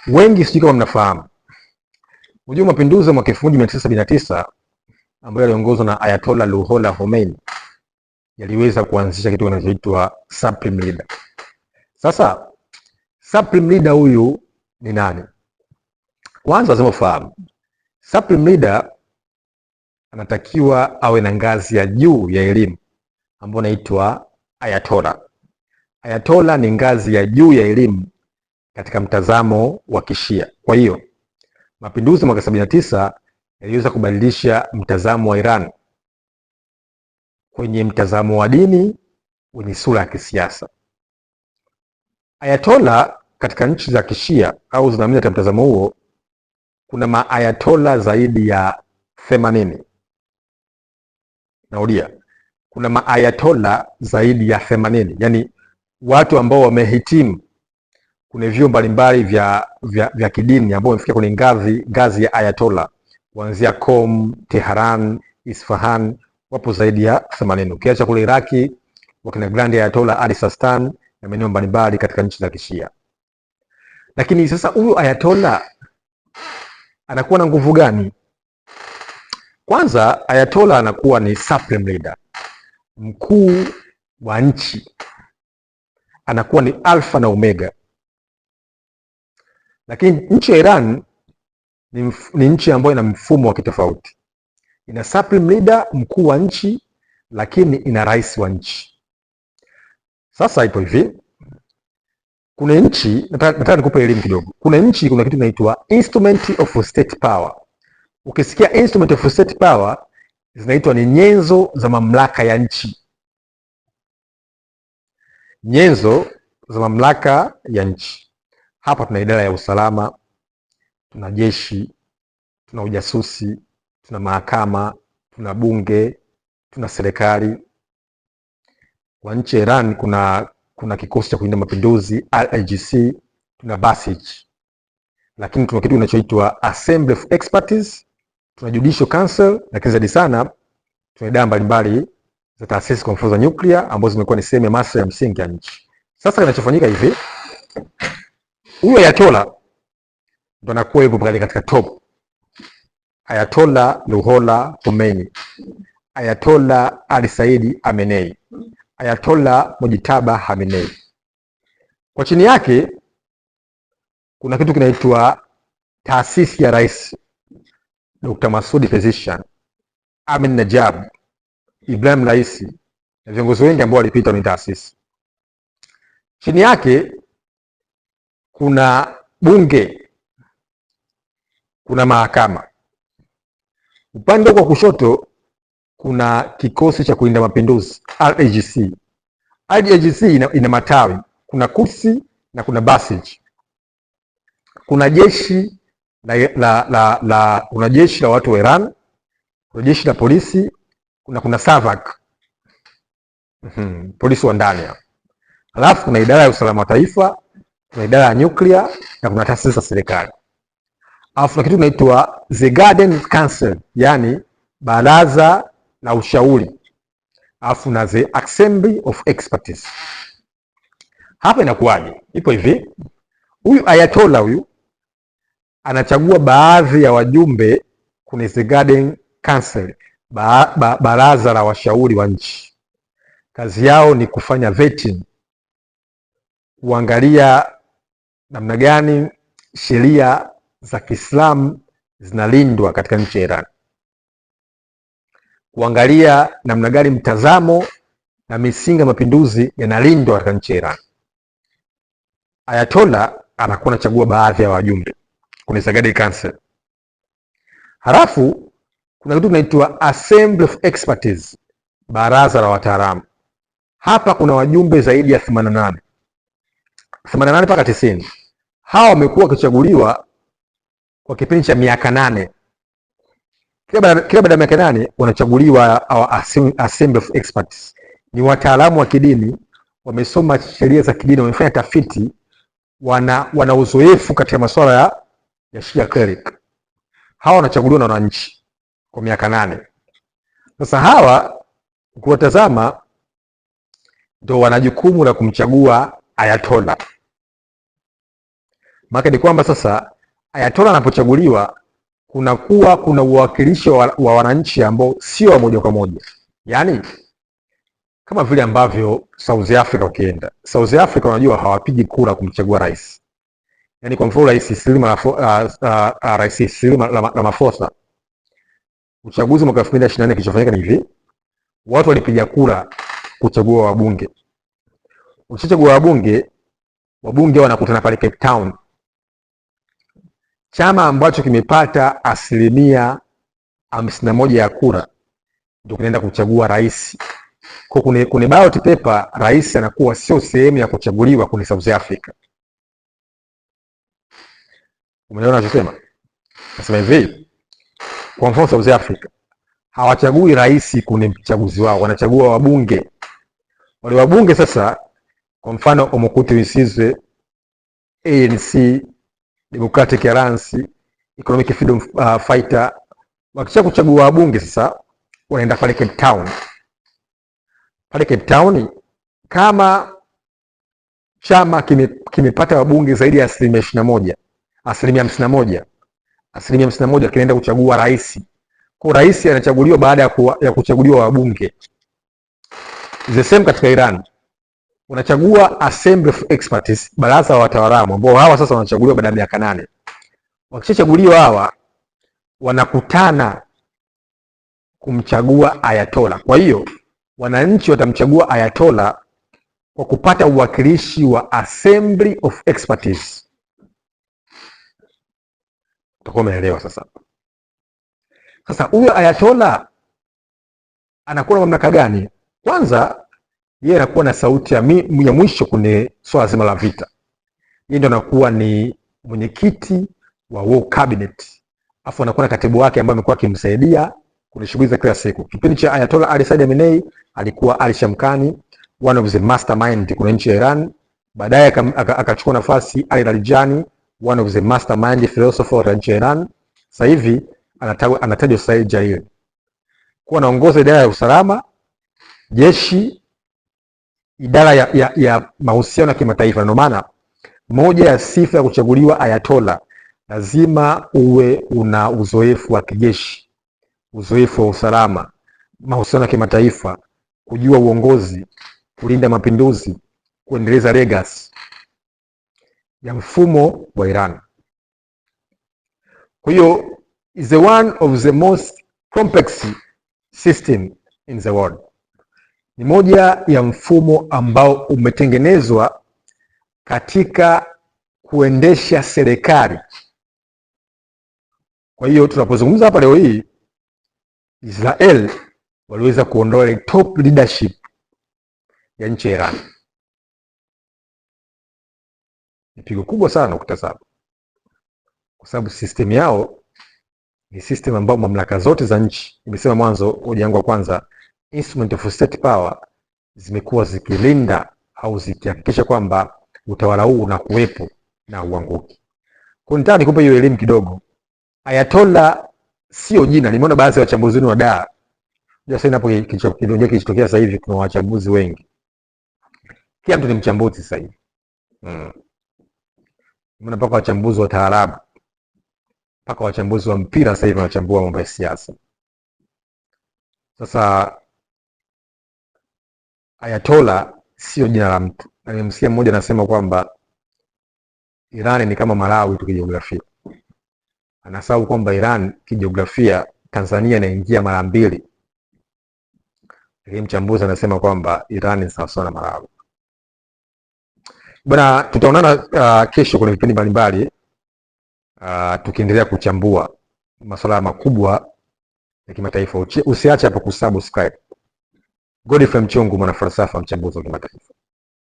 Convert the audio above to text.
Wengi sijui kama mnafahamu, unajua mapinduzi ya mwaka 1979 ambayo yaliongozwa na Ayatollah Ruhollah Khomeini yaliweza kuanzisha kitu kinachoitwa Supreme Leader. Sasa Supreme Leader huyu ni nani? Kwanza lazima ufahamu Supreme Leader anatakiwa awe na ngazi ya juu ya elimu ambayo inaitwa Ayatollah. Ayatollah ni ngazi ya juu ya elimu katika mtazamo wa Kishia. Kwa hiyo mapinduzi mwaka 79 yaliweza kubadilisha mtazamo wa Iran kwenye mtazamo wa dini wenye sura ya kisiasa. Ayatollah katika nchi za Kishia au zinaamini katika mtazamo huo, kuna maayatollah zaidi ya 80. Naudia, kuna maayatollah zaidi ya 80, yani watu ambao wamehitimu kuna vyuo mbalimbali vya kidini ambao wamefikia kwenye ngazi ya ayatollah, kuanzia Qom, Tehran, Isfahan, wapo zaidi ya 80. Ukiacha kule Iraki wakina Grand Ayatollah Ali Sistani na maeneo mbalimbali katika nchi za Kishia. Lakini sasa huyu ayatollah anakuwa na nguvu gani? Kwanza, ayatollah anakuwa ni supreme leader, mkuu wa nchi, anakuwa ni alfa na omega. Lakini nchi ya Iran ni nchi ambayo ina mfumo wa kitofauti. Ina supreme leader, mkuu wa nchi, lakini ina rais wa nchi. Sasa ipo hivi, kuna nchi, nataka nikupe elimu kidogo. Kuna nchi, kuna kitu kinaitwa instrument of state power. Ukisikia instrument of state power, zinaitwa ni nyenzo za mamlaka ya nchi. Nyenzo za mamlaka ya nchi. Hapa tuna idara ya usalama, tuna jeshi, tuna ujasusi, tuna mahakama, tuna bunge, tuna serikali. Kwa nchi ya Iran kuna kikosi cha kulinda mapinduzi IRGC, tuna Basij. Lakini tuna kitu kinachoitwa Assembly of Expertise, tuna Judicial Council, lakini zaidi sana tuna idara mbalimbali za taasisi, kwa mfano za nuclear, ambazo zimekuwa ni sehemu ya masuala ya msingi ya nchi. Sasa kinachofanyika hivi, huyo ayatollah ndo anakuwa yupo katika top. Ayatollah Ruhollah Khomeini, Ayatollah Ali Said Khamenei, Ayatollah Mujtaba Khamenei. Kwa chini yake kuna kitu kinaitwa taasisi ya rais, Dr. Masoud Pezeshkian, Amin Najab, Ibrahim Raisi na viongozi wengi ambao walipita ni taasisi. Chini yake kuna bunge, kuna mahakama. Upande wa kushoto kuna kikosi cha kulinda mapinduzi IRGC. IRGC ina matawi, kuna Quds na kuna Basij. Kuna jeshi kuna jeshi la watu wa Iran, kuna jeshi la polisi, kuna SAVAK, polisi wa ndani. Alafu kuna idara ya usalama wa taifa, kuna idara ya nuclear na kuna taasisi za serikali. Alafu kuna kitu kinaitwa the Guardian Council, yani baraza la ushauri. Alafu na the Assembly of Expertise. Hapa inakuwaje? Ipo hivi, huyu ayatollah huyu anachagua baadhi ya wajumbe kwenye the Guardian Council, baraza la washauri wa nchi. Kazi yao ni kufanya vetting, kuangalia namna gani sheria za Kiislamu zinalindwa katika nchi ya Iran, kuangalia namna gani mtazamo na misingi ya mapinduzi yanalindwa katika nchi ya Iran. Ayatollah anakuwa anachagua baadhi ya wajumbe kwenye Guardian Council. Halafu kuna kitu kinaitwa Assembly of Expertise, baraza la wataalamu. Hapa kuna wajumbe zaidi ya 88 mpaka 90. Hawa wamekuwa wakichaguliwa kwa kipindi cha miaka 8. Kila baada ya miaka 8 wanachaguliwa Assembly of Experts. Ni wataalamu wa kidini, wamesoma sheria za kidini, wamefanya tafiti, wana uzoefu katika masuala ya Shia cleric. Hawa wanachaguliwa na wananchi kwa miaka 8. Sasa hawa ukiwatazama ndio wana jukumu la kumchagua ayatollah. Maana ni kwamba sasa Ayatollah anapochaguliwa kuna uwakilishi wa wananchi ambao sio wa moja kwa moja, yaani kama vile ambavyo South Africa wakienda. South Africa unajua hawapigi kura kumchagua rais. Yaani kwa mfano Rais Cyril Ramaphosa, uchaguzi mwaka 2024 kilichofanyika ni hivi. Watu walipiga kura kuchagua wabunge. Ukichagua wabunge wanakutana pale Cape Town. Chama ambacho kimepata 51% ya kura ndio kinaenda kuchagua rais. Kwa kune ballot paper rais anakuwa sio sehemu ya kuchaguliwa kwenye South Africa. Umeona nachosema? Nasema hivi, kwa mfano South Africa hawachagui rais kwenye mchaguzi wao, wanachagua wabunge. Wale wabunge sasa, kwa mfano Omokutu Wisizwe, ANC, Democratic Alliance, Economic Freedom Fighter, wakisha kuchagua wabunge sasa wanaenda pale Cape Town. Pale Cape Town kama chama kimepata wabunge zaidi ya 51%, 51% kinaenda kuchagua rais. Kwa rais anachaguliwa baada ya kuchaguliwa wabunge. The same katika Iran. Unachagua Assembly of Experts, baraza la wataalamu, ambao hawa sasa wanachaguliwa baada ya miaka 8. Wakishachaguliwa hawa wanakutana kumchagua Ayatollah. Kwa hiyo wananchi watamchagua Ayatollah kwa kupata uwakilishi wa Assembly of Experts. Utakuwa umeelewa sasa. Sasa huyo Ayatollah anakuwa na mamlaka gani? Kwanza yeye anakuwa na sauti ya mwisho kwenye swala zima la vita. Yeye ndio anakuwa ni mwenyekiti wa War Cabinet. Afu anakuwa na katibu wake ambaye amekuwa akimsaidia kwenye shughuli za kila siku. Kipindi cha Ayatollah Ali Said Khamenei alikuwa Ali Shamkhani, one of the mastermind kwenye nchi ya Iran. Baadaye akachukua nafasi Ali Larijani, one of the mastermind philosopher wa nchi ya Iran. Sasa hivi anatajwa Said Jalil kuwa anaongoza idara ya usalama, jeshi, idara ya mahusiano ya kimataifa. Ndio maana moja ya sifa ya kuchaguliwa Ayatollah, lazima uwe una uzoefu wa kijeshi, uzoefu wa usalama, mahusiano ya kimataifa, kujua uongozi, kulinda mapinduzi, kuendeleza legacy ya mfumo wa Iran. Kwa hiyo is one of the most complex system in the world. Ni moja ya mfumo ambao umetengenezwa katika kuendesha serikali. Kwa hiyo tunapozungumza hapa leo hii, Israel waliweza kuondoa top leadership ya nchi ya Iran. Ni pigo kubwa sana ukitazama, kwa sababu system yao ni system ambayo mamlaka zote za nchi, nimesema mwanzo hoja yangu ya kwanza, instrument of state power zimekuwa zikilinda au zikihakikisha kwamba utawala huu unakuwepo na uanguki. Kwa nini nikupe hiyo elimu kidogo? Ayatollah sio jina. Nimeona baadhi ya wachambuzi wa daa. Ndio sasa inapo kilichotokea sasa hivi, kuna wachambuzi wengi. Kila mtu ni mchambuzi sasa hivi. Nimeona mpaka wachambuzi wa taarabu, mpaka wachambuzi wa mpira sasa hivi wanachambua mambo ya siasa. Sasa Ayatollah sio jina la mtu. Na nimemsikia mmoja anasema kwamba Iran ni kama Malawi tu kijiografia. Anasahau kwamba Iran kijiografia Tanzania inaingia mara 2. Lakini mchambuzi anasema kwamba Iran ni sawa sawa na Malawi. Bwana, tutaonana kesho kwenye vipindi mbalimbali tukiendelea kuchambua masuala makubwa ya kimataifa. Usiache hapo kusubscribe. Godfrey Mchungu, mwana falsafa, mchambuzi wa kimataifa.